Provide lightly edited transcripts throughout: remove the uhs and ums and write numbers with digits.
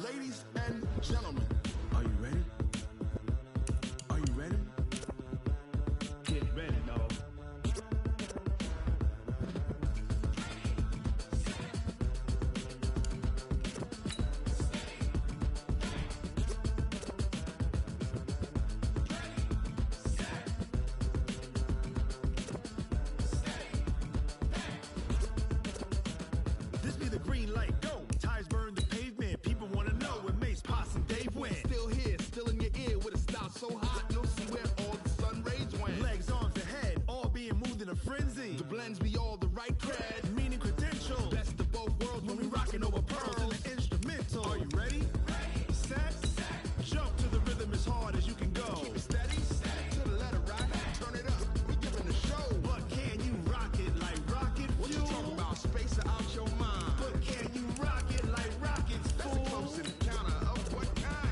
Ladies and gentlemen, are you ready? Are you ready? Get ready, dog. This be the green light, go. Tires burn the pavement. People wanna know when Mace, Posse, and Dave went. Still here, still in your ear with a style so hot, you'll see where all the sun rays went. Legs, arms, and head, all being moved in a frenzy. The blends be all the right cred, meaning credentials. Best of both worlds when we rockin' over pearls and the instrumental. Are you ready? Set, jump to the rhythm as hard as you can go. Keep it steady, to the letter right, turn it up, we giving the show. But can you rock it like rocket fuel? What you talking about, space out your mind? But can you rock it like rockets, fool? That's a close encounter of what kind?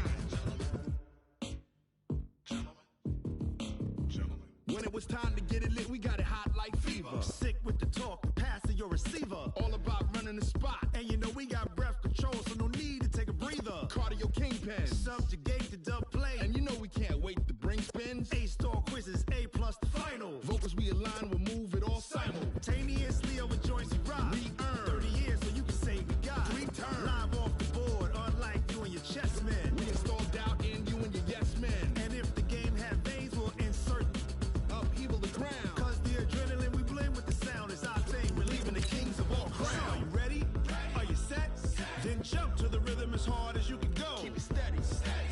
Gentlemen. When it was time to get it lit, we got it hot like fever. Sick with the talk, the pass to your receiver. All about running the spot. And you know we got breath control, so no need to take a breather. Cardio kingpin, subjugate the dub play. And you know we can't wait to bring spins. A-star quizzes, A+ the final. Vocals we align, we'll move it all simultaneously over joints we rock. We earn 30 years so you can say we got 3 turns. Live off the board, unlike you and your chess men. We install doubt in you and your yes men. And if the game had veins, we'll insert upheaval the ground. Cause the adrenaline we blend with the sound is our thing. We're leaving the kings of all crowns. So are you ready? Are you set? Then jump to the rhythm as hard as you can go. Keep it steady,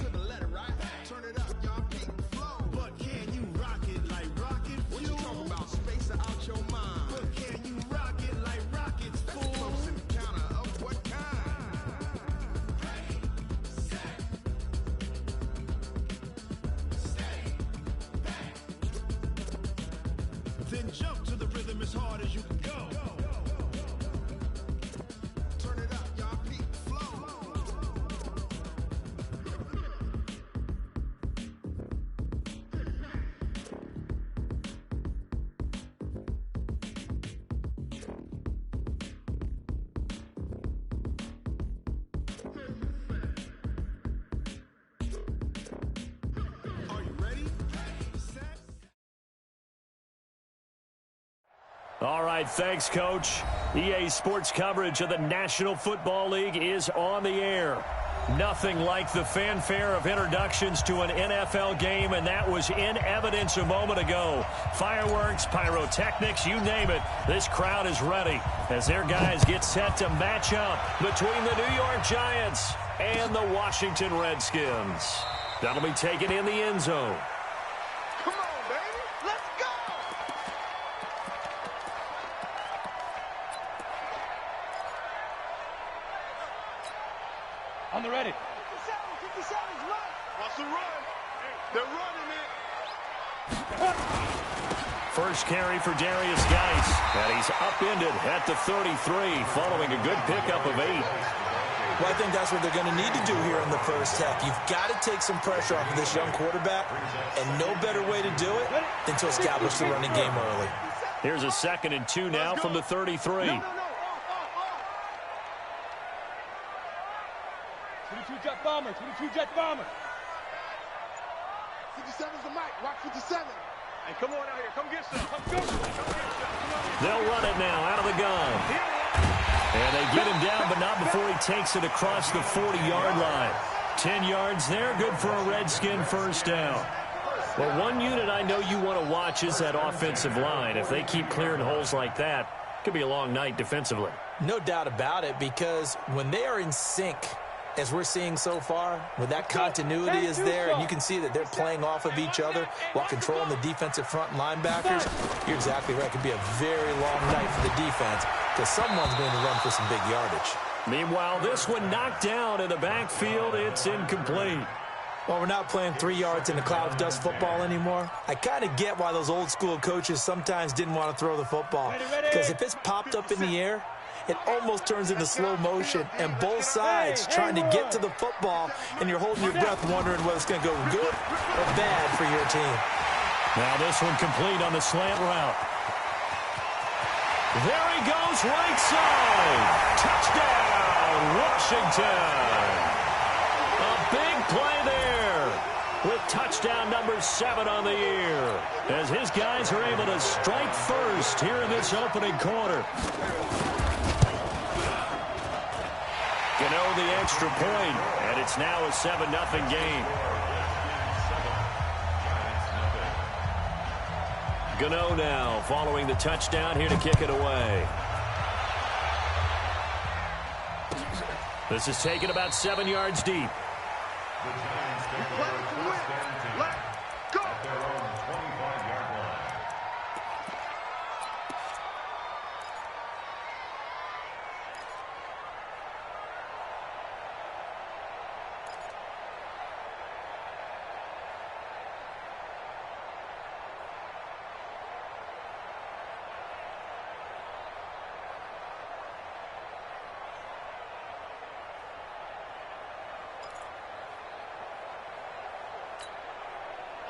to the letter right. Turn it up, y'all peak flow. But can you rock it like rocket fuel? What you talking about, space out your mind? But can you rock it like rockets, fool? That's a close encounter of what kind? Ready, set, steady, back. Then jump to the rhythm as hard as you can go. Turn it up, y'all peak flow. Are you ready? Set. All right, thanks, Coach. EA Sports coverage of the National Football League is on the air. Nothing like the fanfare of introductions to an NFL game, and that was in evidence a moment ago. Fireworks, pyrotechnics, you name it. This crowd is ready as their guys get set to match up between the New York Giants and the Washington Redskins. That'll be taken in the end zone. Come on, baby. Let's go. On the ready. 57's run. What's the run? They're running it. First carry for Darius Geis, and he's upended at the 33 following a good pickup of 8. Well, I think that's what they're going to need to do here in the first half. You've got to take some pressure off of this young quarterback, and no better way to do it than to establish the running game early. Here's a 2nd and 2 now from the 33. 22-jet bomber, 22-jet bomber. 57's the mic. Watch 57. Hey, come on out here. Come get some. Come get some. They'll run it now out of the gun. And they get him down, but not before he takes it across the 40-yard line. 10 yards there, good for a Redskin first down. Well, one unit I know you want to watch is that offensive line. If they keep clearing holes like that, it could be a long night defensively. No doubt about it, because when they are in sync, as we're seeing so far, when that continuity is there and you can see that they're playing off of each other while controlling the defensive front linebackers, you're exactly right. It could be a very long night for the defense because someone's going to run for some big yardage. Meanwhile, this one knocked down in the backfield. It's incomplete. Well, we're not playing 3 yards in a cloud of dust football anymore. I kind of get why those old school coaches sometimes didn't want to throw the football. Because if it's popped up in the air, it almost turns into slow motion, and both sides trying to get to the football, and you're holding your breath wondering whether it's going to go good or bad for your team. Now this one complete on the slant route. There he goes, right side. Touchdown, Washington. play there with touchdown number 7 on the year, as his guys are able to strike first here in this opening quarter. Gano the extra point, and it's now a 7-0 game. Gano now following the touchdown here to kick it away. This is taken about 7 yards deep.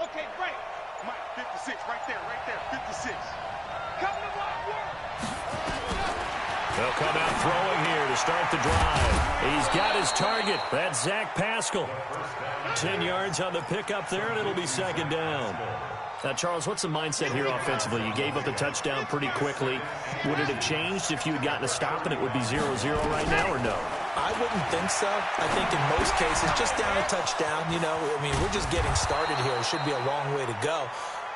Okay, right. Mike, 56, right there, 56. Come to my work. They'll come out throwing here to start the drive. He's got his target. That's Zach Pascal. 10 yards on the pickup there, and it'll be second down. Now, Charles, what's the mindset here offensively? You gave up the touchdown pretty quickly. Would it have changed if you had gotten a stop and it would be 0-0 right now, or no? I wouldn't think so. I think in most cases, just down a touchdown, you know, I mean, we're just getting started here. It should be a long way to go.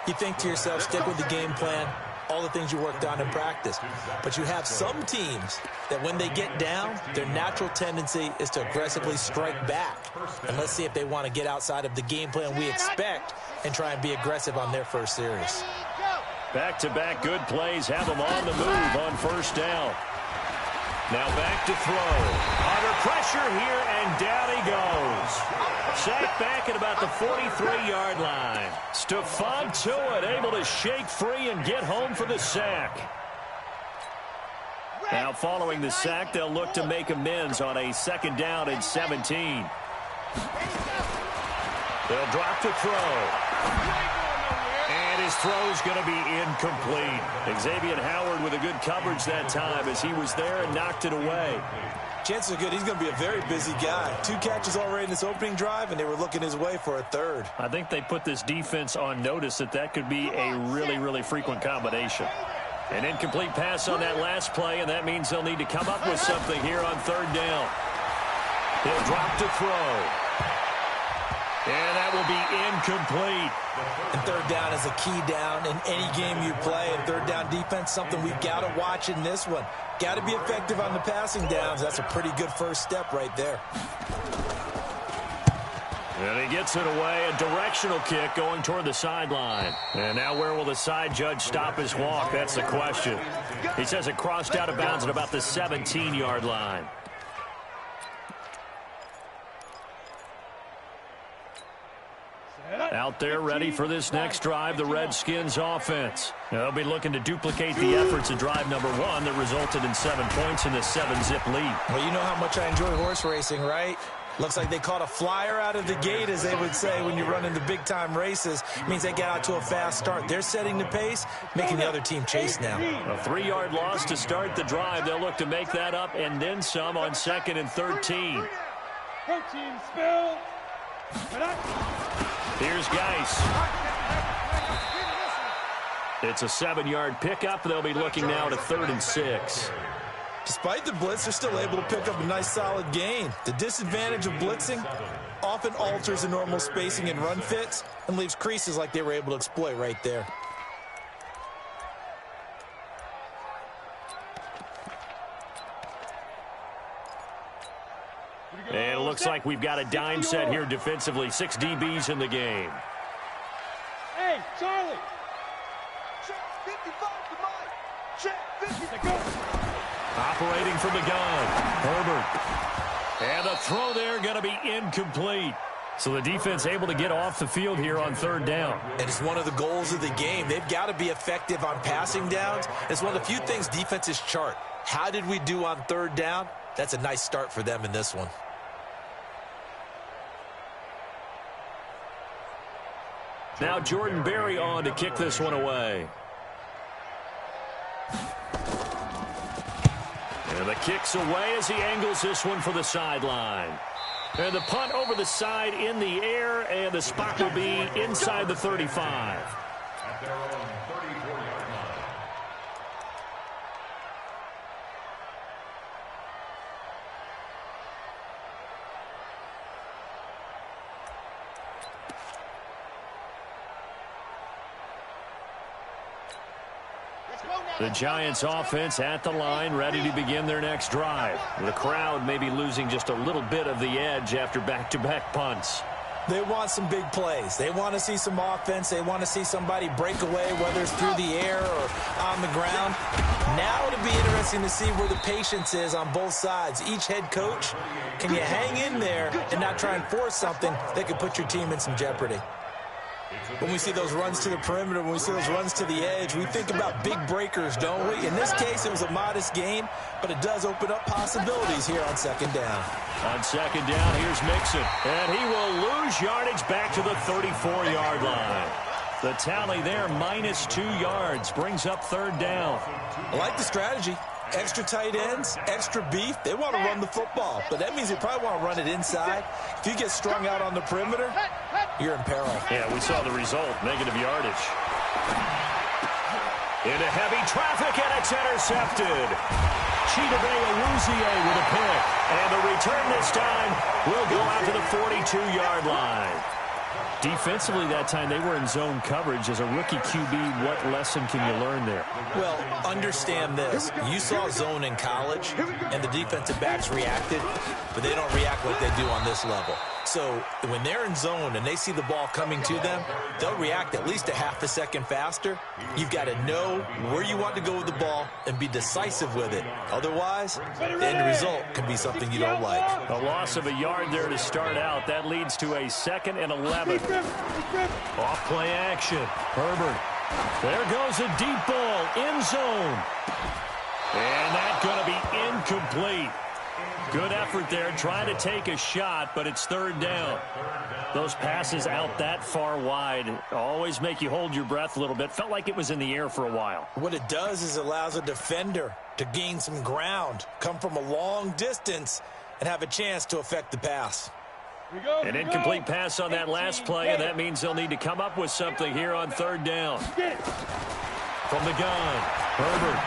You think to yourself, stick with the game plan, all the things you worked on in practice. But you have some teams that when they get down, their natural tendency is to aggressively strike back. And let's see if they want to get outside of the game plan we expect and try and be aggressive on their first series. Back-to-back good plays have them on the move on first down. Now back to throw. Under pressure here, and down he goes. Sacked back at about the 43-yard line. Stephon Tuitt able to shake free and get home for the sack. Now following the sack, they'll look to make amends on a second down and 17. They'll drop to throw. And his throw's going to be incomplete. Xavier Howard with a good coverage that time as he was there and knocked it away. Chances are good he's going to be a very busy guy. 2 catches already in this opening drive, and they were looking his way for a third. I think they put this defense on notice that could be a really, really frequent combination. An incomplete pass on that last play, and that means they'll need to come up with something here on third down. He'll drop to throw. And that will be incomplete. And third down is a key down in any game you play. And third down defense, something we've got to watch in this one. Got to be effective on the passing downs. That's a pretty good first step right there. And he gets it away. A directional kick going toward the sideline. And now where will the side judge stop his walk? That's the question. He says it crossed out of bounds at about the 17-yard line. Out there ready for this next drive, the Redskins offense. They'll be looking to duplicate the efforts of drive number 1 that resulted in 7 points in the 7-zip lead. Well, you know how much I enjoy horse racing, right? Looks like they caught a flyer out of the gate, as they would say when you run into big-time races. It means they get out to a fast start. They're setting the pace, making the other team chase now. A 3-yard loss to start the drive. They'll look to make that up and then some on 2nd and 13. Protein spill. Here's Geis. It's a 7-yard pickup. They'll be looking now to 3rd and 6. Despite the blitz, they're still able to pick up a nice solid gain. The disadvantage of blitzing often alters the normal spacing and run fits and leaves creases like they were able to exploit right there. And it looks like we've got a dime set here defensively. 6 DBs in the game. Hey, Charlie. Check 55 to Mike. Check 50. Operating from the gun, Herbert. And the throw there going to be incomplete. So the defense able to get off the field here on 3rd down. And it's one of the goals of the game. They've got to be effective on passing downs. It's one of the few things defenses chart. How did we do on 3rd down? That's a nice start for them in this one. Now Jordan Berry on to kick this one away. And the kick's away as he angles this one for the sideline. And the punt over the side in the air, and the spot will be inside the 35. The Giants offense at the line, ready to begin their next drive. The crowd may be losing just a little bit of the edge after back-to-back punts. They want some big plays. They want to see some offense. They want to see somebody break away, whether it's through the air or on the ground. Now it'll be interesting to see where the patience is on both sides. Each head coach, can you hang in there and not try and force something that could put your team in some jeopardy? When we see those runs to the perimeter, when we see those runs to the edge, we think about big breakers, don't we? In this case, it was a modest gain, but it does open up possibilities here on second down. On second down, here's Mixon, and he will lose yardage back to the 34-yard line. The tally there, -2 yards, brings up third down. I like the strategy. Extra tight ends, extra beef. They want to run the football, but that means they probably want to run it inside. If you get strung out on the perimeter, you're in peril. Yeah, we saw the result, negative yardage. Into heavy traffic, and it's intercepted. Chidobe Awuzie with a pick, and the return this time will go out to the 42-yard line. Defensively that time, they were in zone coverage. As a rookie QB, what lesson can you learn there? Well, understand this. You saw zone in college, and the defensive backs reacted, but they don't react like they do on this level. So when they're in zone and they see the ball coming to them, they'll react at least a half a second faster. You've got to know where you want to go with the ball and be decisive with it. Otherwise, the end result can be something you don't like. A loss of a yard there to start out. That leads to a 2nd and 11. Off play action. Herbert. There goes a deep ball in zone. And that's going to be incomplete. Good effort there, trying to take a shot, but it's third down. Those passes out that far wide always make you hold your breath a little bit. Felt like it was in the air for a while. What it does is it allows a defender to gain some ground, come from a long distance, and have a chance to affect the pass. An incomplete pass on that last play, and that means they'll need to come up with something here on third down. From the gun, Herbert.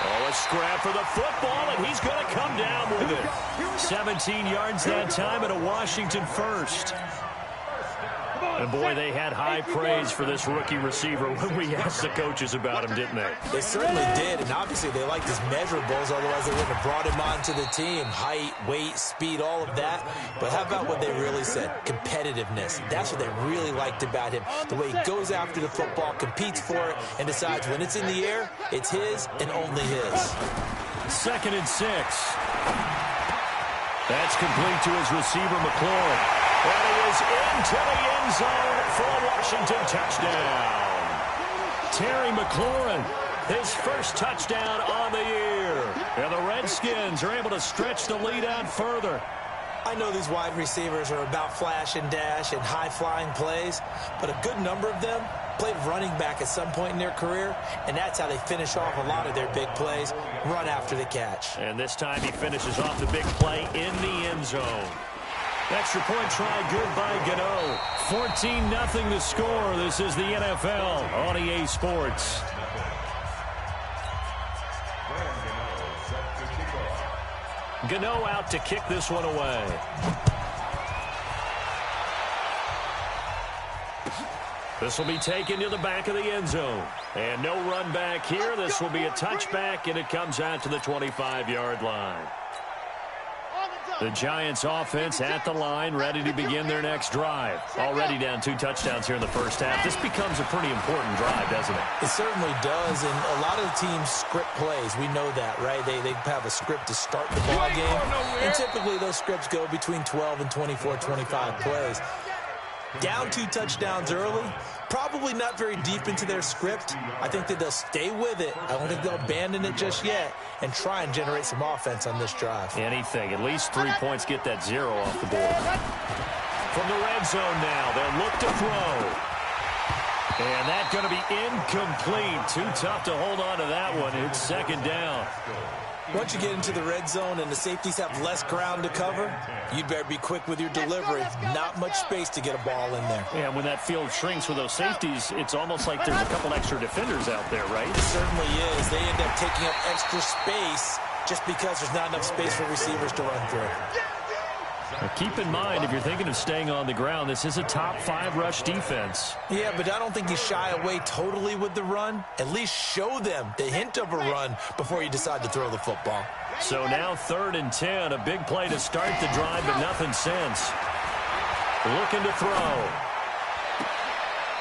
Oh, a scrap for the football, and he's going to come down with it. 17 yards that time, and a Washington first. And, boy, they had high praise for this rookie receiver when we asked the coaches about him, didn't they? They certainly did, and obviously they liked his measurables, otherwise they wouldn't have brought him onto the team. Height, weight, speed, all of that. But how about what they really said? Competitiveness. That's what they really liked about him. The way he goes after the football, competes for it, and decides when it's in the air, it's his and only his. 2nd and 6. That's complete to his receiver, McLaurin. And he is into the end zone for a Washington touchdown. Terry McLaurin, his first touchdown on the year. And the Redskins are able to stretch the lead out further. I know these wide receivers are about flash and dash and high-flying plays, but a good number of them played running back at some point in their career, and that's how they finish off a lot of their big plays, run after the catch. And this time he finishes off the big play in the end zone. Extra point try good by Gano. 14-0 the score. This is the NFL on EA Sports. Gano out to kick this one away. This will be taken to the back of the end zone. And no run back here. This will be a touchback, and it comes out to the 25-yard line. The Giants offense at the line, ready to begin their next drive. Already down 2 touchdowns here in the first half. This becomes a pretty important drive, doesn't it? It certainly does, and a lot of the teams script plays. We know that, right? They have a script to start the ball game, and typically those scripts go between 12 and 24, 25 plays. Down 2 touchdowns early, probably not very deep into their script. I think that they'll stay with it. I don't think they'll abandon it just yet and try and generate some offense on this drive. Anything. At least 3 points, get that 0 off the board. From the red zone now, they'll look to throw. And that's going to be incomplete. Too tough to hold on to that one. It's 2nd down. Once you get into the red zone and the safeties have less ground to cover, you'd better be quick with your delivery. Not much space to get a ball in there. Yeah, when that field shrinks with those safeties, it's almost like there's a couple extra defenders out there, right? It certainly is. They end up taking up extra space just because there's not enough space for receivers to run through. Now keep in mind, if you're thinking of staying on the ground, this is a top 5 rush defense. Yeah, but I don't think you shy away totally with the run. At least show them the hint of a run before you decide to throw the football. So now 3rd and 10, a big play to start the drive, but nothing since. Looking to throw.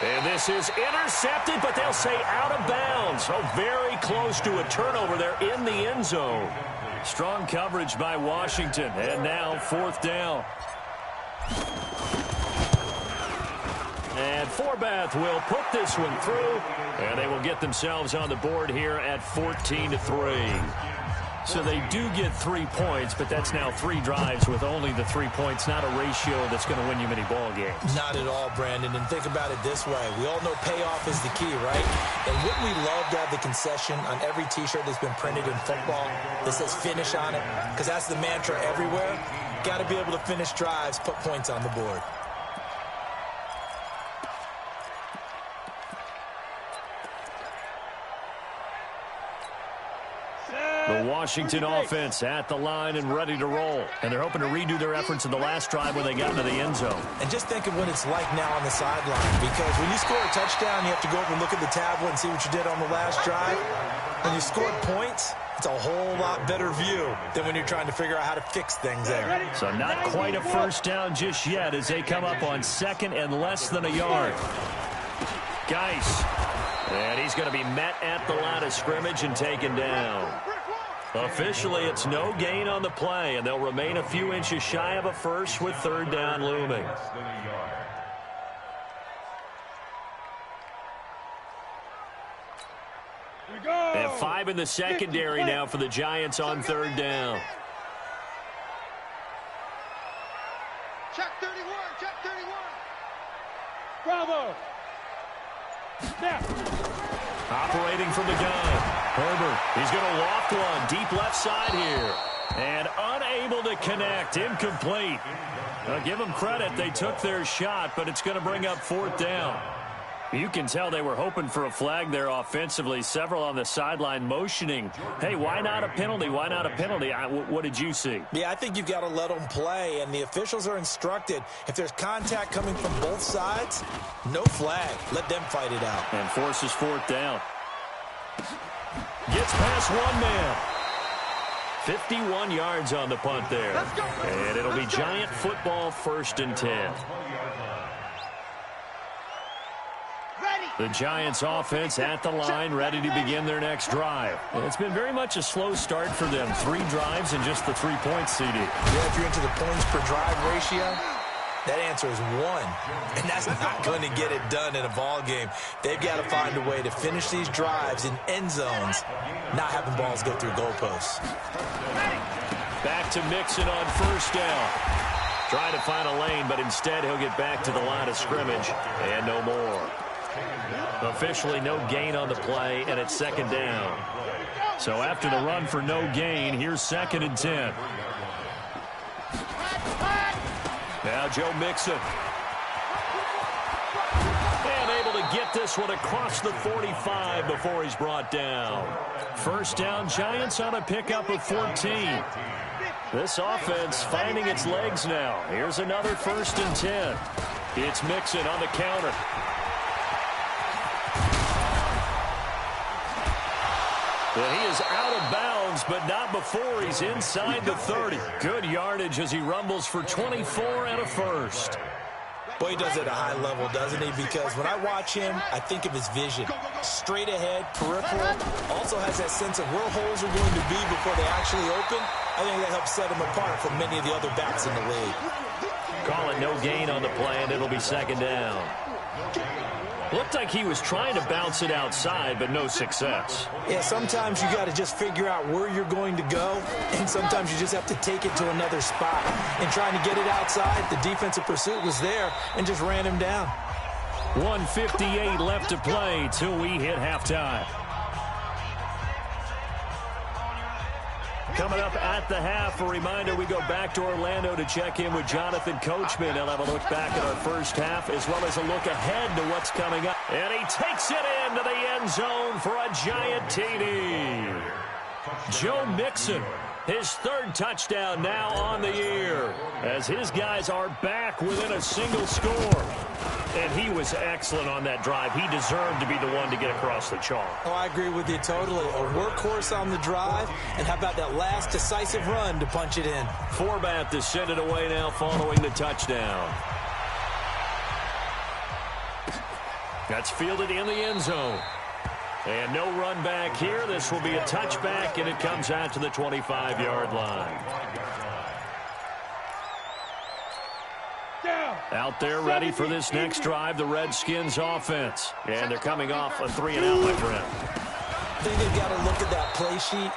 And this is intercepted, but they'll say out of bounds. Oh, very close to a turnover there in the end zone. Strong coverage by Washington, and now 4th down. And Forbath will put this one through, and they will get themselves on the board here at 14-3. So they do get 3 points, but that's now 3 drives with only the 3 points, not a ratio that's going to win you many ball games. Not at all, Brandon, and think about it this way. We all know payoff is the key, right? And wouldn't we love to have the concession on every T-shirt that's been printed in football that says finish on it? Because that's the mantra everywhere. Got to be able to finish drives, put points on the board. The Washington offense at the line and ready to roll. And they're hoping to redo their efforts in the last drive when they got into the end zone. And just think of what it's like now on the sideline. Because when you score a touchdown, you have to go over and look at the tablet and see what you did on the last drive. When you scored points, it's a whole lot better view than when you're trying to figure out how to fix things there. So not quite a first down just yet as they come up on 2nd and less than a yard. Geis. And he's going to be met at the line of scrimmage and taken down. Officially, it's no gain on the play, and they'll remain a few inches shy of a first with 3rd down looming. And 5 in the secondary now for the Giants on 3rd down. Check 31, check 31. Bravo. Snap. Operating from the gun. Herbert, he's going to loft one deep left side here. And unable to connect. Incomplete. Now, give them credit. They took their shot, but it's going to bring up 4th down. You can tell they were hoping for a flag there offensively. Several on the sideline motioning. Hey, why not a penalty? Why not a penalty? What did you see? Yeah, I think you've got to let them play, and the officials are instructed. If there's contact coming from both sides, no flag. Let them fight it out. And forces 4th down. Gets past one man. 51 yards on the punt there. And it'll be Giant football 1st and 10. The Giants offense at the line, ready to begin their next drive. It's been very much a slow start for them. 3 drives and just the 3 points, CD. Yeah, if you're into the points per drive ratio, that answer is 1. And that's not going to get it done in a ball game. They've got to find a way to finish these drives in end zones, not having balls go through goalposts. Back to Mixon on 1st down. Trying to find a lane, but instead he'll get back to the line of scrimmage and no more. Officially no gain on the play, and it's 2nd down. So after the run for no gain, here's 2nd and 10. Now Joe Mixon. And able to get this one across the 45 before he's brought down. 1st down, Giants on a pickup of 14. This offense finding its legs now. Here's another 1st and 10. It's Mixon on the counter. And he is out of bounds, but not before he's inside the 30. Good yardage as he rumbles for 24 and a first. Boy, he does it at a high level, doesn't he? Because when I watch him, I think of his vision. Straight ahead, peripheral. Also has that sense of where holes are going to be before they actually open. I think that helps set him apart from many of the other backs in the league. Call it no gain on the play, and it'll be 2nd down. Looked like he was trying to bounce it outside, but no success. Yeah, sometimes you got to just figure out where you're going to go, and sometimes you just have to take it to another spot. And trying to get it outside, the defensive pursuit was there and just ran him down. 1:58 left to play till we hit halftime. Coming up at the half, a reminder, we go back to Orlando to check in with Jonathan Coachman. He'll have a look back at our first half as well as a look ahead to what's coming up. And he takes it into the end zone for a giant TD. Joe Mixon, his third touchdown now on the year, as his guys are back within a single score. And he was excellent on that drive. He deserved to be the one to get across the chalk. Oh, I agree with you totally. A workhorse on the drive, and how about that last decisive run to punch it in? Forbath to send it away now following the touchdown. That's fielded in the end zone. And no run back here. This will be a touchback, and it comes out to the 25-yard line. Out there ready for this next drive, the Redskins offense. And they're coming off a 3-and-out, my friend. I think they've got to look at that play sheet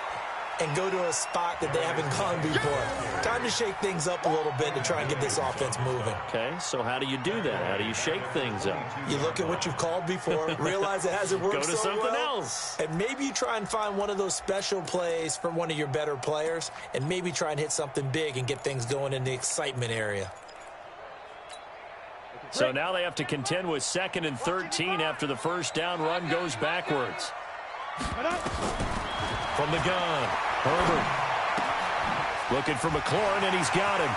and go to a spot that they haven't gone before. Time to shake things up a little bit to try and get this offense moving. Okay, so how do you do that? How do you shake things up? You look at what you've called before, realize it hasn't worked Go to so something well, else. and maybe you try and find one of those special plays for one of your better players, and maybe try and hit something big and get things going in the excitement area. So now they have to contend with 2nd and 13 after the first down run goes backwards. From the gun, Herbert. Looking for McLaurin, and he's got him.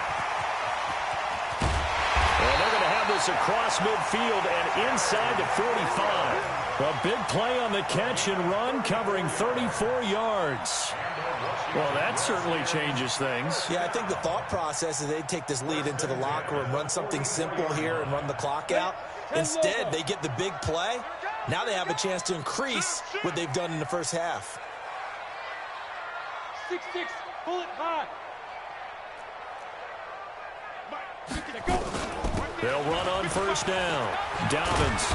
And they're going to have this across midfield and inside the 45. A big play on the catch and run, covering 34 yards. Well, that certainly changes things. Yeah, I think the thought process is they'd take this lead into the locker room, run something simple here and run the clock out. Instead, they get the big play. Now they have a chance to increase what they've done in the first half. 6-6, pull it high. They'll run on first down. Dobbins.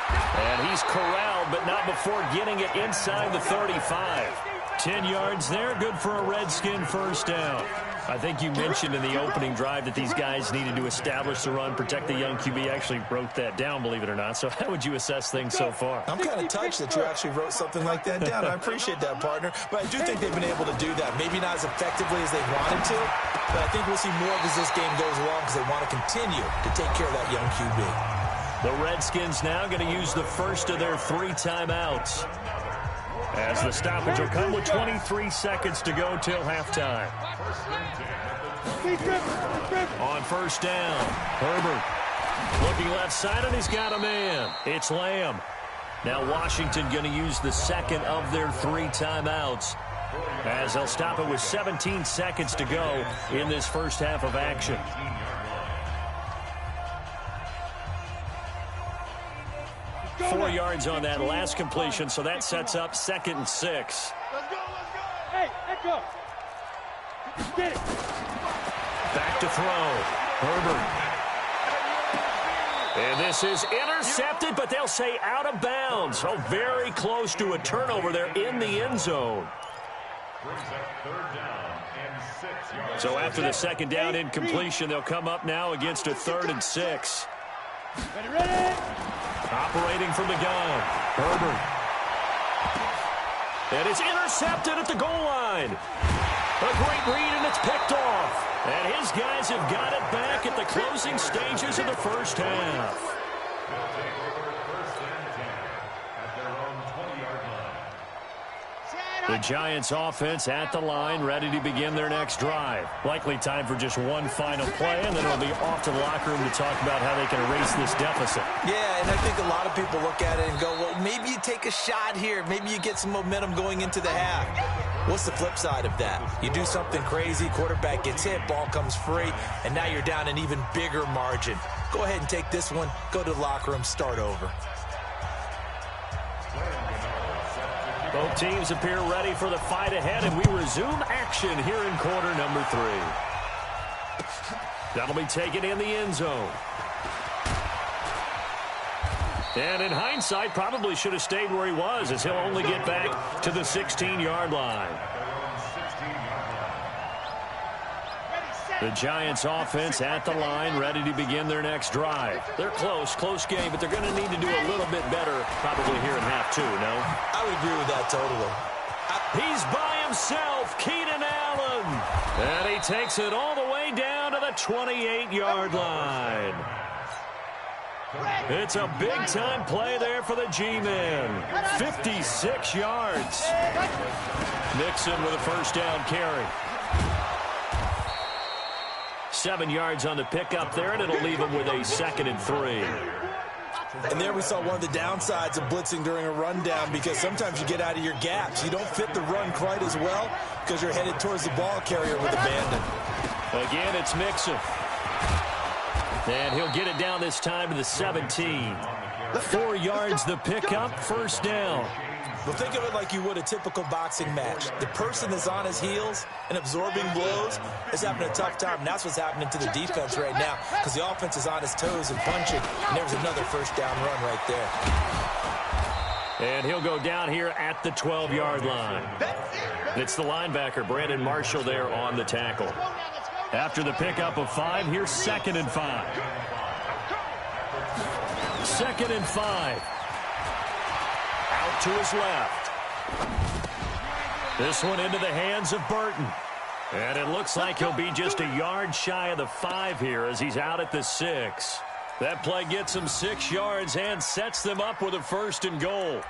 And he's corralled, but not before getting it inside the 35. 10 yards there, good for a Redskin first down. I think you mentioned in the opening drive that these guys needed to establish the run, protect the young QB. Actually wrote that down, believe it or not. So how would you assess things so far? I'm kind of touched that you actually wrote something like that down. I appreciate that, partner. But I do think they've been able to do that. Maybe not as effectively as they wanted to, but I think we'll see more as this game goes along because they want to continue to take care of that young QB. The Redskins now going to use the first of their 3 timeouts, as the stoppage will come with 23 seconds to go till halftime. On first down, Herbert looking left side, and he's got a man. It's Lamb. Now Washington going to use the second of their 3 timeouts, as they'll stop it with 17 seconds to go in this first half of action. Four yards on that last completion, so that sets up 2nd and 6. Let's go. Hey, echo. Get it. Back to throw. Herbert. And this is intercepted, but they'll say out of bounds. Oh, very close to a turnover there in the end zone. So after the 2nd down incompletion, they'll come up now against a 3rd and 6. Ready. Operating from the gun, Herbert. And it's intercepted at the goal line. A great read, and it's picked off. And his guys have got it back at the closing stages of the first half. The Giants offense at the line, ready to begin their next drive. Likely time for just one final play, and then it'll be off to the locker room to talk about how they can erase this deficit. Yeah, and I think a lot of people look at it and go, well, maybe you take a shot here. Maybe you get some momentum going into the half. What's the flip side of that? You do something crazy, quarterback gets hit, ball comes free, and now you're down an even bigger margin. Go ahead and take this one, go to the locker room, start over. Both teams appear ready for the fight ahead, and we resume action here in quarter number 3. That'll be taken in the end zone. And in hindsight, probably should have stayed where he was, as he'll only get back to the 16-yard line. The Giants offense at the line, ready to begin their next drive. They're close game, but they're going to need to do a little bit better probably here in half 2, no? I would agree with that totally. He's by himself, Keenan Allen. And he takes it all the way down to the 28-yard line. It's a big-time play there for the G-men. 56 yards. Mixon with a first down carry. 7 yards on the pickup there, and it'll leave him with a 2nd and 3. And there we saw one of the downsides of blitzing during a rundown, because sometimes you get out of your gaps. You don't fit the run quite as well because you're headed towards the ball carrier with abandon. Again, it's Mixon. And he'll get it down this time to the 17. 4 yards the pickup, first down. Well, think of it like you would a typical boxing match. The person that's on his heels and absorbing blows is having a tough time. And that's what's happening to the defense right now, because the offense is on his toes and punching. And there's another first down run right there. And he'll go down here at the 12-yard line. It's the linebacker, Brandon Marshall, there on the tackle. After the pickup of 5, here's 2nd and 5. 2nd and 5. Out to his left. This one into the hands of Burton. And it looks like he'll be just a yard shy of the 5 here as he's out at the 6. That play gets him 6 yards and sets them up with a 1st and goal.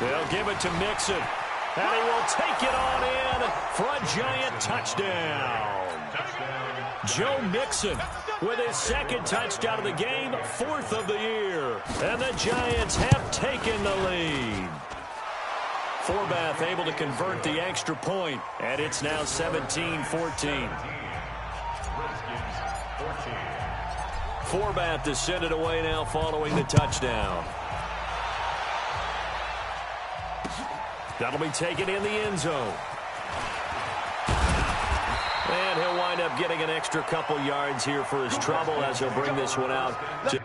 They'll give it to Mixon, and he will take it on in for a giant touchdown. Joe Mixon with his 2nd touchdown of the game, 4th of the year. And the Giants have taken the lead. Forbath able to convert the extra point, and it's now 17-14. Forbath to send it away now following the touchdown. That'll be taken in the end zone. And he'll wind up getting an extra couple yards here for his trouble as he'll bring this one out to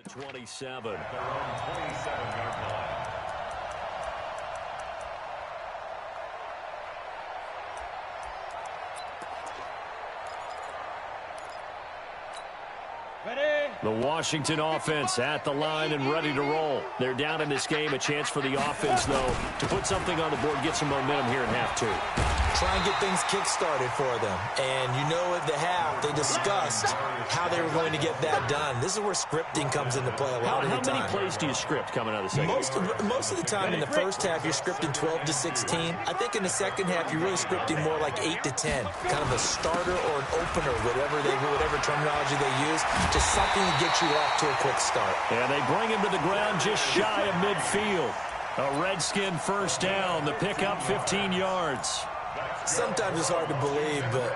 the 27. Their own 27-yard line. Ready? The Washington offense at the line and ready to roll. They're down in this game. A chance for the offense, though, to put something on the board, get some momentum here in half 2. Try and get things kick-started for them. And you know at the half, they discussed how they were going to get that done. This is where scripting comes into play a lot of the time. How many plays do you script coming out of the second? Most of the time in the first half, you're scripting 12 to 16. I think in the second half, you're really scripting more like 8 to 10. Kind of a starter or an opener, whatever terminology they use. Just something to get you off to a quick start. And they bring him to the ground just shy of midfield. A Redskin first down. The pickup 15 yards. Sometimes it's hard to believe, but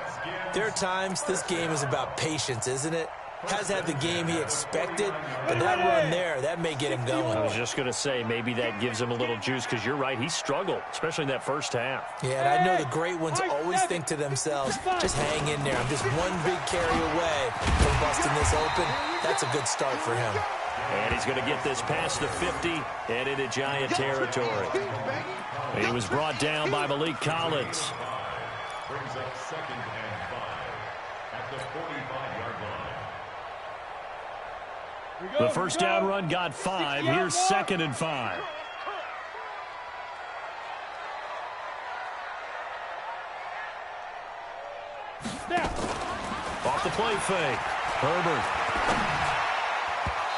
there are times this game is about patience, isn't it? Has had the game he expected, but that run there, that may get him going. I was just going to say, maybe that gives him a little juice, because you're right, he struggled, especially in that first half. Yeah, and I know the great ones always think to themselves, just hang in there. I'm just one big carry away from busting this open. That's a good start for him. And he's going to get this past the 50 and into Giant territory. He was brought down by Malik Collins. Brings up 2nd and 5 at the 45-yard line. The first down run got 5. Here's 2nd and 5. Off the play fake. Herbert.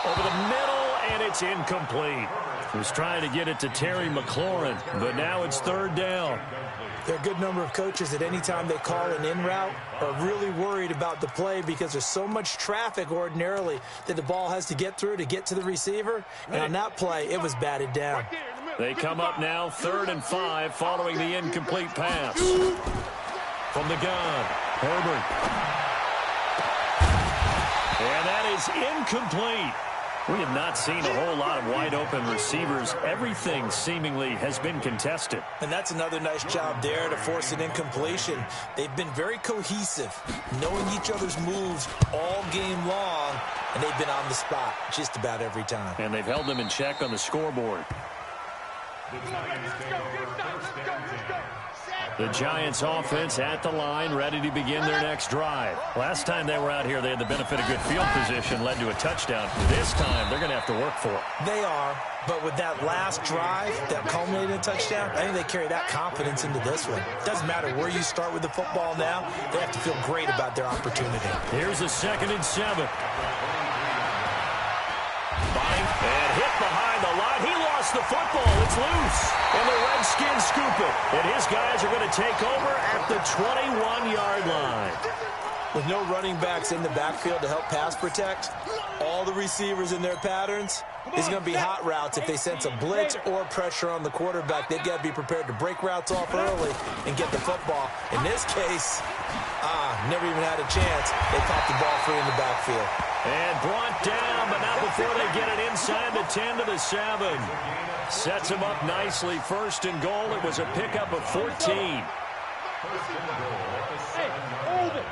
Over the middle, and it's incomplete. He was trying to get it to Terry McLaurin, but now it's 3rd down. There are a good number of coaches at any time they call an in route are really worried about the play, because there's so much traffic ordinarily that the ball has to get through to get to the receiver. And on that play, it was batted down. They come up now 3rd and 5 following the incomplete pass. From the gun, Herbert. is incomplete. We have not seen a whole lot of wide-open receivers. Everything seemingly has been contested. And that's another nice job there to force an incompletion. They've been very cohesive, knowing each other's moves all game long, and they've been on the spot just about every time. And they've held them in check on the scoreboard. The Giants offense at the line, ready to begin their next drive. Last time they were out here, they had the benefit of good field position, led to a touchdown. This time, they're going to have to work for it. They are, but with that last drive that culminated in a touchdown, I think they carry that confidence into this one. Doesn't matter where you start with the football now, they have to feel great about their opportunity. Here's a 2nd and 7. And hit behind the line. He lost the football. It's loose. And the Redskins scoop it. And his guys are going to take over at the 21-yard line. With no running backs in the backfield to help pass protect, all the receivers in their patterns, it's going to be hot routes. If they sense a blitz or pressure on the quarterback, they've got to be prepared to break routes off early and get the football. In this case, never even had a chance. They popped the ball free in the backfield. And brought down, but not before they get it inside the 10 to the 7. Sets him up nicely. 1st and goal. It was a pickup of 14. Hey, hold it.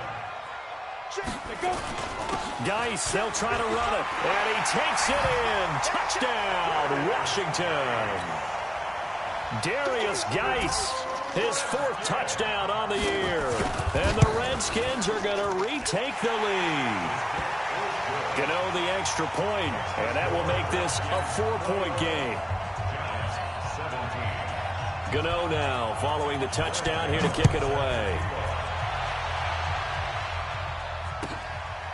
Geis, they'll try to run it. And he takes it in. Touchdown, Washington. Darius Geis, his 4th touchdown on the year. And the Redskins are going to retake the lead. Gano the extra point, and that will make this a 4-point game. Gano now following the touchdown here to kick it away.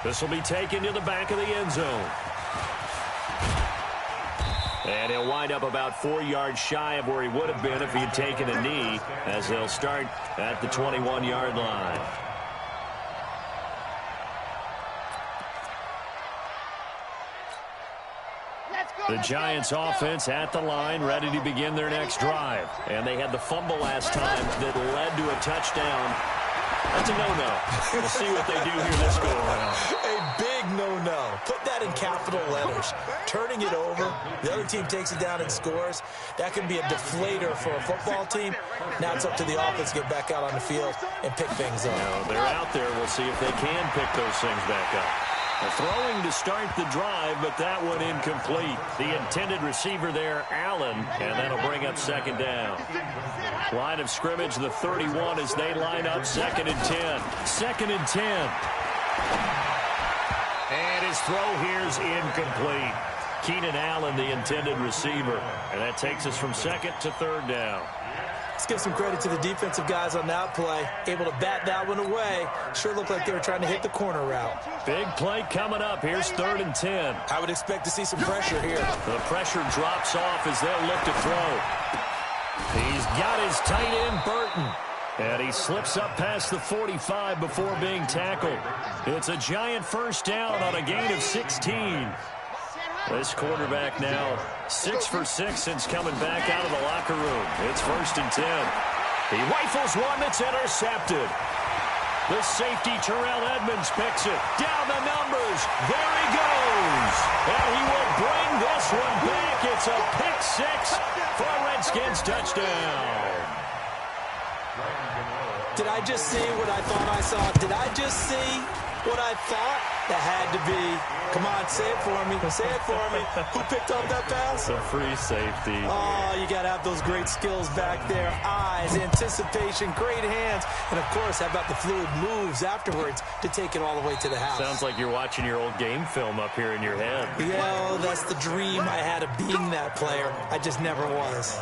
This will be taken to the back of the end zone. And he'll wind up about 4 yards shy of where he would have been if he had taken a knee, as they'll start at the 21-yard line. The Giants offense at the line, ready to begin their next drive. And they had the fumble last time that led to a touchdown. That's a no-no. We'll see what they do here this go around. A big no-no. Put that in capital letters. Turning it over, the other team takes it down and scores. That can be a deflator for a football team. Now it's up to the offense to get back out on the field and pick things up. Now, they're out there. We'll see if they can pick those things back up. Throwing to start the drive, but that one incomplete. The intended receiver there, Allen, and that'll bring up 2nd down. Line of scrimmage, the 31 as they line up 2nd and 10. 2nd and 10. And his throw here's incomplete. Keenan Allen, the intended receiver. And that takes us from 2nd to 3rd down. Let's give some credit to the defensive guys on that play. Able to bat that one away. Sure looked like they were trying to hit the corner route. Big play coming up. Here's 3rd and 10. I would expect to see some pressure here. The pressure drops off as they'll look to throw. He's got his tight end, Burton. And he slips up past the 45 before being tackled. It's a Giant 1st down on a gain of 16. This quarterback now 6 for 6 since coming back out of the locker room. It's 1st and 10. He rifles one that's intercepted. The safety, Terrell Edmonds, picks it. Down the numbers. There he goes. And he will bring this one back. It's a pick 6 for a Redskins touchdown. Did I just see what I thought I saw? Did I just see what I thought? That had to be. Come on, say it for me. Say it for me. Who picked up that pass? The free safety. Oh, you got to have those great skills back there. Eyes, anticipation, great hands. And, of course, how about the fluid moves afterwards to take it all the way to the house? Sounds like you're watching your old game film up here in your head. Yeah, that's the dream I had of being that player. I just never was.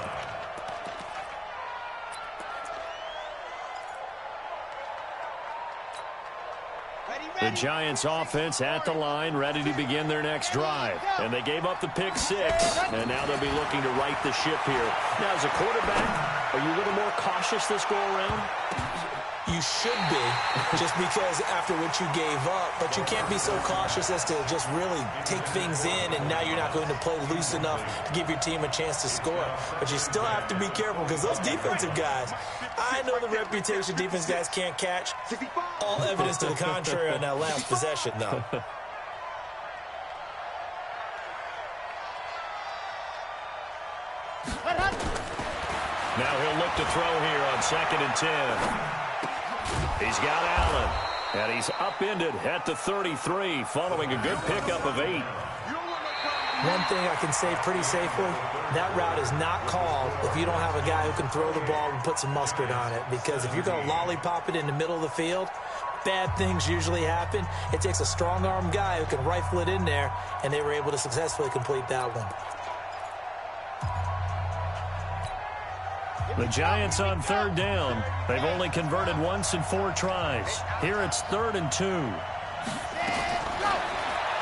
The Giants offense at the line, ready to begin their next drive. And they gave up the pick 6, and now they'll be looking to right the ship here. Now, as a quarterback, are you a little more cautious this go-around? You should be, just because after what you gave up. But you can't be so cautious as to just really take things in, and now you're not going to play loose enough to give your team a chance to score. But you still have to be careful, because those defensive guys, I know the reputation defense guys can't catch. All evidence to the contrary on that last possession, though. Now he'll look to throw here on 2nd and 10. He's got Allen, and he's upended at the 33 following a good pickup of 8. One thing I can say pretty safely, that route is not called if you don't have a guy who can throw the ball and put some mustard on it. Because if you're going to lollipop it in the middle of the field, bad things usually happen. It takes a strong-arm guy who can rifle it in there, and they were able to successfully complete that one. The Giants on 3rd down. They've only converted once in 4 tries. Here it's 3rd and 2.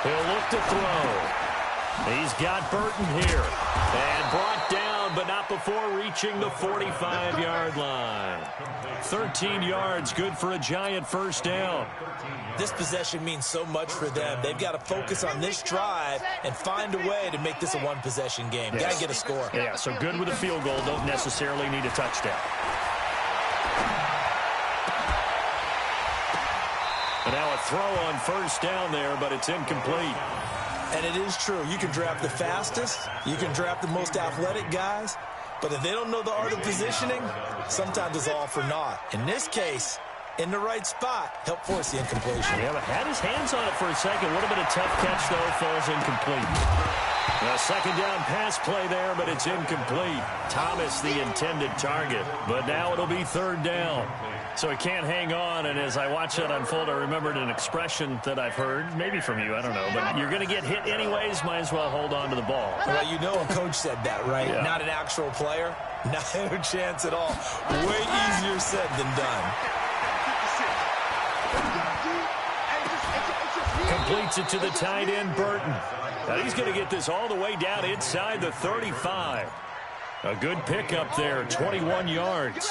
He'll look to throw. He's got Burton here. And brought down, but not before reaching the 45-yard line. 13 yards, good for a Giant first down. This possession means so much for them. They've got to focus on this drive and find a way to make this a one-possession game. Yes. Got to get a score. Yeah, so good with a field goal. Don't necessarily need a touchdown. And now a throw on first down there, but it's incomplete. And it is true. You can draft the fastest. You can draft the most athletic guys. But if they don't know the art of positioning, sometimes it's all for naught. In this case, in the right spot, help force the incompletion. Yeah, but had his hands on it for a second. A little bit of tough catch, though, falls incomplete. A 2nd down pass play there, but it's incomplete. Thomas, the intended target. But now it'll be 3rd down. So he can't hang on, and as I watch that unfold, I remembered an expression that I've heard, maybe from you, I don't know, but you're going to get hit anyways, might as well hold on to the ball. Well, you know a coach said that, right? Yeah. Not an actual player. No chance at all. Way easier said than done. Completes it to the tight end, Burton. Now he's going to get this all the way down inside the 35. A good pickup there, 21 yards.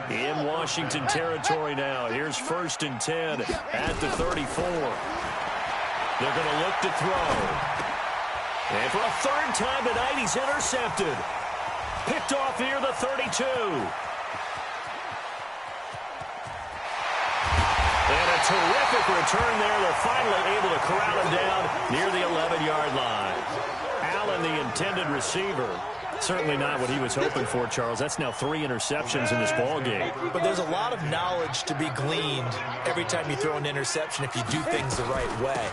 In Washington territory now. Here's 1st and 10 at the 34. They're going to look to throw. And for a 3rd time tonight, he's intercepted. Picked off here, the 32. And a terrific return there. They're finally able to corral him down near the 11-yard line. Allen, the intended receiver. Certainly not what he was hoping for, Charles. That's now 3 interceptions in this ball game. But there's a lot of knowledge to be gleaned every time you throw an interception if you do things the right way.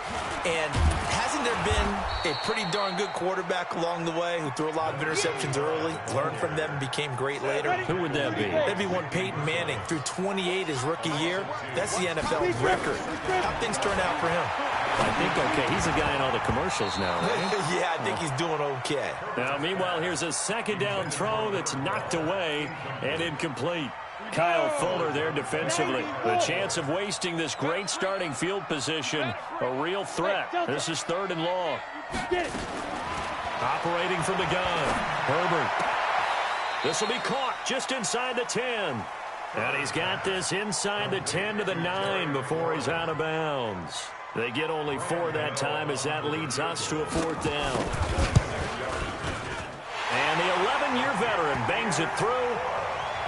And hasn't there been a pretty darn good quarterback along the way who threw a lot of interceptions early, learned from them, and became great later? Who would that be? That'd be one Peyton Manning. Threw 28 his rookie year. That's the NFL record. How things turn out for him? I think okay. He's a guy in all the commercials now, right? Yeah, I think he's doing okay. Now, meanwhile, here's a 2nd down throw that's knocked away and incomplete. Kyle Fuller there defensively. The chance of wasting this great starting field position, a real threat. This is 3rd and long. Operating from the gun, Herbert. This will be caught just inside the 10. And he's got this inside the 10 to the 9 before he's out of bounds. They get only 4 that time as that leads us to a 4th down. And the 11-year veteran bangs it through,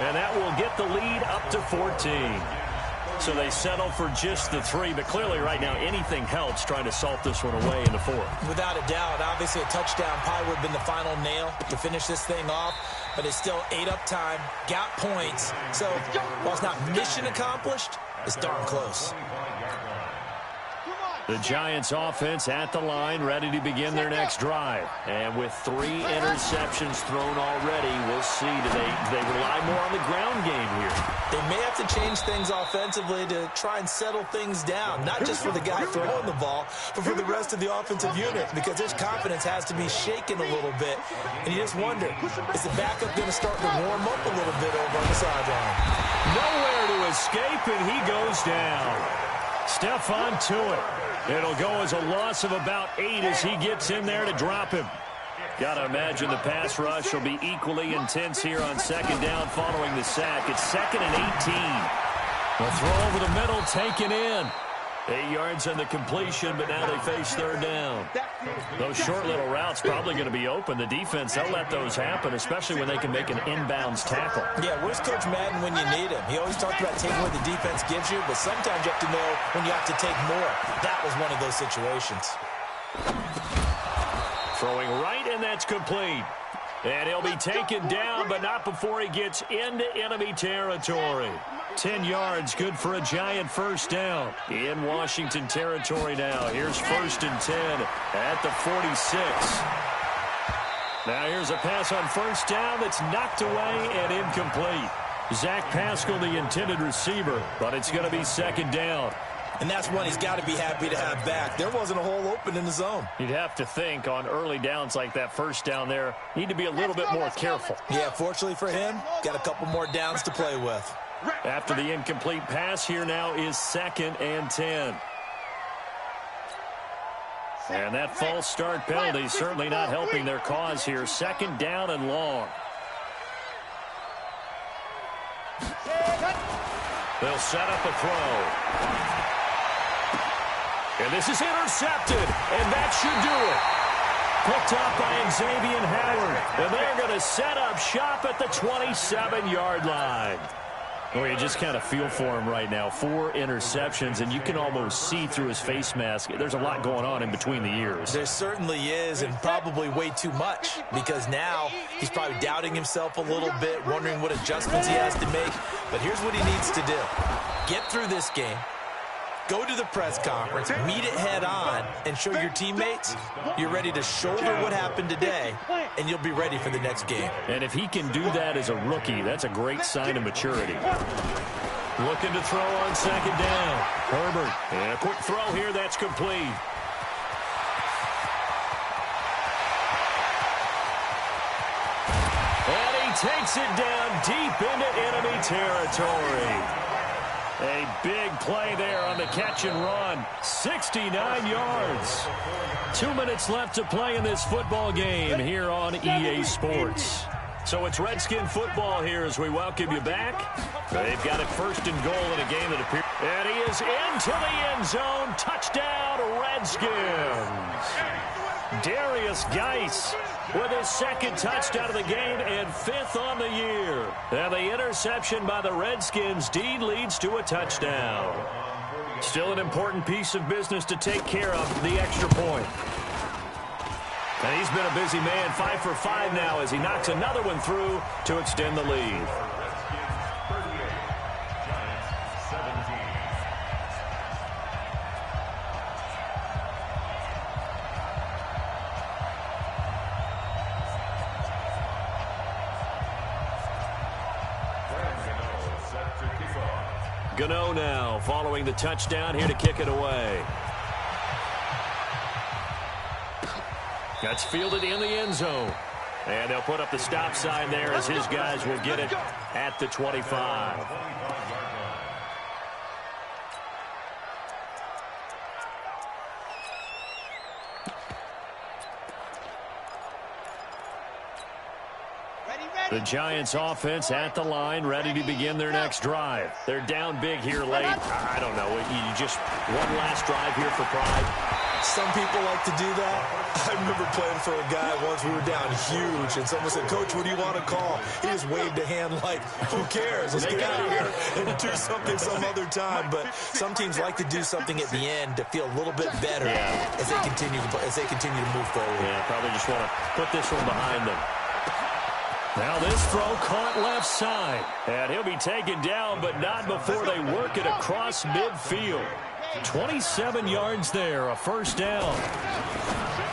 and that will get the lead up to 14. So they settle for just the 3, but clearly right now anything helps trying to salt this one away in the 4th. Without a doubt, obviously a touchdown probably would have been the final nail to finish this thing off, but it's still 8 up time, got points. So while it's not mission accomplished, it's darn close. The Giants offense at the line, ready to begin their next drive. And with 3 interceptions thrown already, we'll see. Do they rely more on the ground game here? They may have to change things offensively to try and settle things down, not just for the guy throwing the ball, but for the rest of the offensive unit, because his confidence has to be shaken a little bit. And you just wonder, is the backup going to start to warm up a little bit over on the sideline? Nowhere to escape, and he goes down. Stephon Tuitt. It'll go as a loss of about 8 as he gets in there to drop him. Got to imagine the pass rush will be equally intense here on 2nd down following the sack. It's 2nd and 18. The throw over the middle taken in. 8 yards on the completion, but now they face 3rd down. Those short little routes probably going to be open. The defense, they'll let those happen, especially when they can make an inbounds tackle. Yeah, where's Coach Madden when you need him? He always talked about taking what the defense gives you, but sometimes you have to know when you have to take more. That was one of those situations. Throwing right, and that's complete. And he'll be taken down, but not before he gets into enemy territory. 10 yards, good for a Giant first down. In Washington territory now. Here's 1st and 10 at the 46. Now here's a pass on first down that's knocked away and incomplete. Zach Pascal, the intended receiver, but it's going to be 2nd down. And that's one he's got to be happy to have back. There wasn't a hole open in the zone. You'd have to think on early downs like that first down there, need to be a little bit more careful. Yeah, fortunately for him, got a couple more downs to play with. After the incomplete pass, here now is 2nd and 10. And that false start penalty certainly not helping their cause here. 2nd down and long. They'll set up a throw. And this is intercepted, and that should do it. Picked up by Xavier Howard, and they're going to set up shop at the 27-yard line. Well, you just kind of feel for him right now. 4 interceptions, and you can almost see through his face mask. There's a lot going on in between the ears. There certainly is, and probably way too much, because now he's probably doubting himself a little bit, wondering what adjustments he has to make. But here's what he needs to do. Get through this game. Go to the press conference, meet it head on, and show your teammates you're ready to shoulder what happened today, and you'll be ready for the next game. And if he can do that as a rookie, that's a great sign of maturity. Looking to throw on 2nd down. Herbert, and a quick throw here, that's complete. And he takes it down deep into enemy territory. A big play there on the catch and run. 69 yards. 2 minutes left to play in this football game here on EA Sports. So it's Redskin football here as we welcome you back. They've got it 1st and goal in a game that appears. And he is into the end zone. Touchdown, Redskins. Darius Geis with his 2nd touchdown of the game and 5th on the year. And the interception by the Redskins deed leads to a touchdown. Still an important piece of business to take care of, the extra point. And he's been a busy man, 5 for 5 now as he knocks another one through to extend the lead. Gano now following the touchdown here to kick it away. That's fielded in the end zone. And they'll put up the stop sign there as his guys will get it at the 25. The Giants offense at the line, ready to begin their next drive. They're down big here late. I don't know. You just one last drive here for pride. Some people like to do that. I remember playing for a guy once. We were down huge, and someone said, "Coach, what do you want to call?" He just waved a hand like, "Who cares? Let's get out of here and do something some other time." But some teams like to do something at the end to feel a little bit better as they continue to move forward. Yeah, probably just want to put this one behind them. Now this throw caught left side. And he'll be taken down, but not before they work it across midfield. 27 yards there, a first down.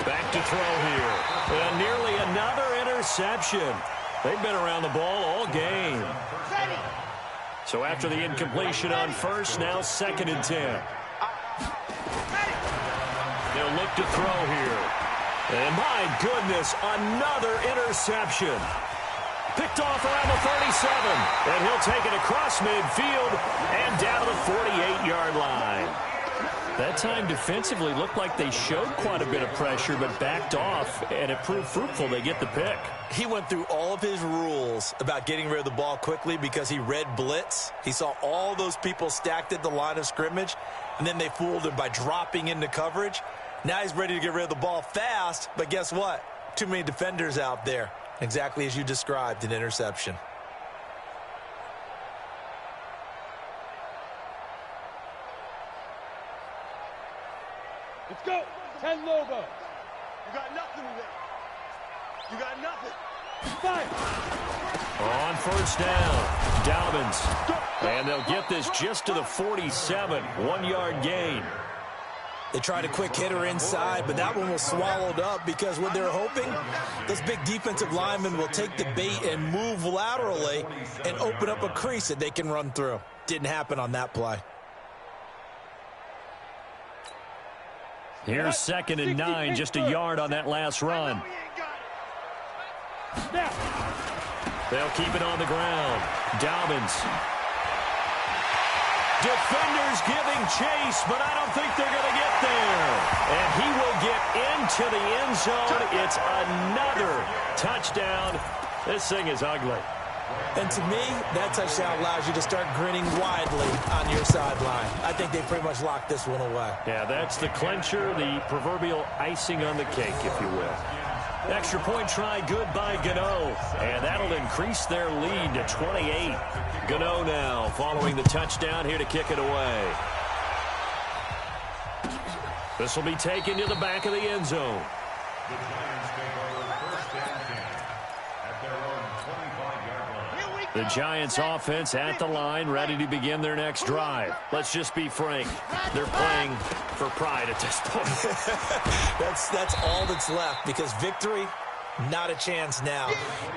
Back to throw here. And nearly another interception. They've been around the ball all game. So after the incompletion on first, now 2nd and 10. They'll look to throw here. And my goodness, another interception. Picked off around the 37. And he'll take it across midfield and down to the 48-yard line. That time defensively looked like they showed quite a bit of pressure but backed off, and it proved fruitful. They get the pick. He went through all of his rules about getting rid of the ball quickly because he read blitz. He saw all those people stacked at the line of scrimmage, and then they fooled him by dropping into coverage. Now he's ready to get rid of the ball fast, but guess what? Too many defenders out there. Exactly as you described, an interception. Let's go. 10 Lobos. You got nothing today. You got nothing. On first down, Dobbins. And they'll get this just to the 47, 1-yard gain. They tried a quick hitter inside, but that one was swallowed up because what they're hoping, those big defensive linemen will take the bait and move laterally and open up a crease that they can run through. Didn't happen on that play. Here's 2nd and 9, just a yard on that last run. They'll keep it on the ground. Dobbins. Defenders giving chase, but I don't think they're going to get there. And he will get into the end zone. It's another touchdown. This thing is ugly. And to me, that touchdown allows you to start grinning widely on your sideline. I think they pretty much locked this one away. Yeah, that's the clincher, the proverbial icing on the cake, if you will. Extra point try, good by Gano. And that'll increase their lead to 28. Gano now following the touchdown here to kick it away. This will be taken to the back of the end zone. The Giants take over first and 10 at their own 25-yard line. The Giants offense at the line, ready to begin their next drive. Let's just be frank. They're playing for pride at this point. That's all that's left because victory, not a chance now.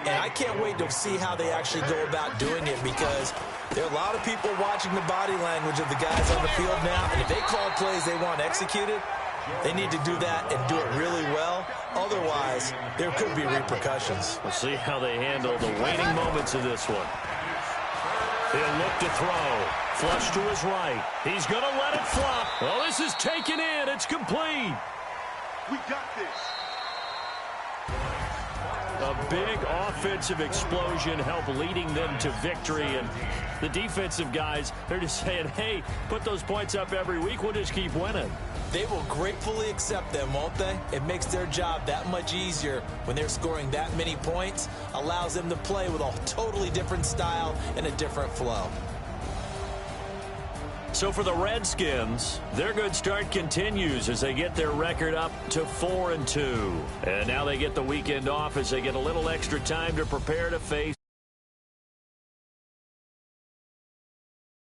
And I can't wait to see how they actually go about doing it because there are a lot of people watching the body language of the guys on the field now. And if they call plays they want executed, they need to do that and do it really well. Otherwise, there could be repercussions. We'll see how they handle the waning moments of this one. He'll look to throw. Flush to his right. He's going to let it flop. Well, this is taken in. It's complete. We got this. A big offensive explosion helped leading them to victory. And the defensive guys, they're just saying, hey, put those points up every week. We'll just keep winning. They will gratefully accept them, won't they? It makes their job that much easier when they're scoring that many points. Allows them to play with a totally different style and a different flow. So for the Redskins, their good start continues as they get their record up to 4-2. And now they get the weekend off as they get a little extra time to prepare to face